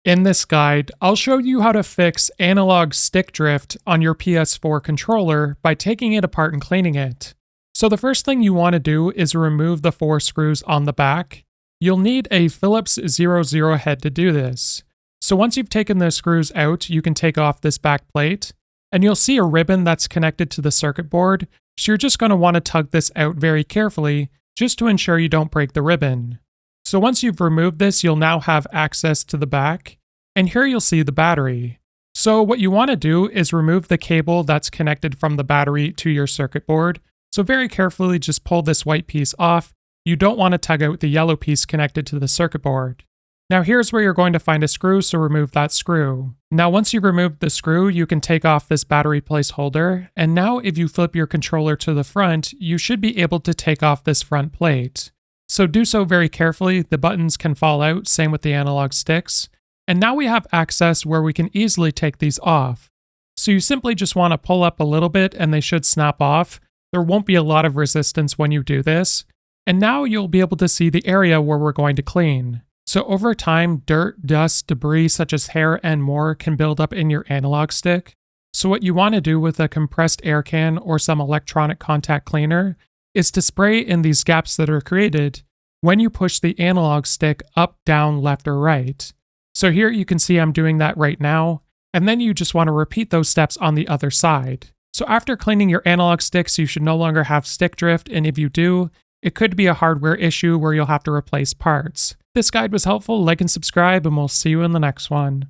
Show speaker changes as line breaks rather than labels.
In this guide, I'll show you how to fix analog stick drift on your PS4 controller by taking it apart and cleaning it. So the first thing you want to do is remove the 4 screws on the back. You'll need a Phillips 00 head to do this. So once you've taken the screws out, you can take off this back plate, and you'll see a ribbon that's connected to the circuit board, so you're just going to want to tug this out very carefully, just to ensure you don't break the ribbon. So once you've removed this, you'll now have access to the back, and here you'll see the battery. So what you want to do is remove the cable that's connected from the battery to your circuit board. So very carefully just pull this white piece off. You don't want to tug out the yellow piece connected to the circuit board. Now here's where you're going to find a screw, so remove that screw. Now once you've removed the screw, you can take off this battery placeholder, and now if you flip your controller to the front, you should be able to take off this front plate. So do so very carefully, the buttons can fall out, same with the analog sticks. And now we have access where we can easily take these off. So you simply just want to pull up a little bit and they should snap off. There won't be a lot of resistance when you do this. And now you'll be able to see the area where we're going to clean. So over time, dirt, dust, debris such as hair and more can build up in your analog stick. So what you want to do with a compressed air can or some electronic contact cleaner is to spray in these gaps that are created when you push the analog stick up, down, left, or right. So here you can see I'm doing that right now, and then you just want to repeat those steps on the other side. So after cleaning your analog sticks, you should no longer have stick drift, and if you do, it could be a hardware issue where you'll have to replace parts. If this guide was helpful, like and subscribe, and we'll see you in the next one.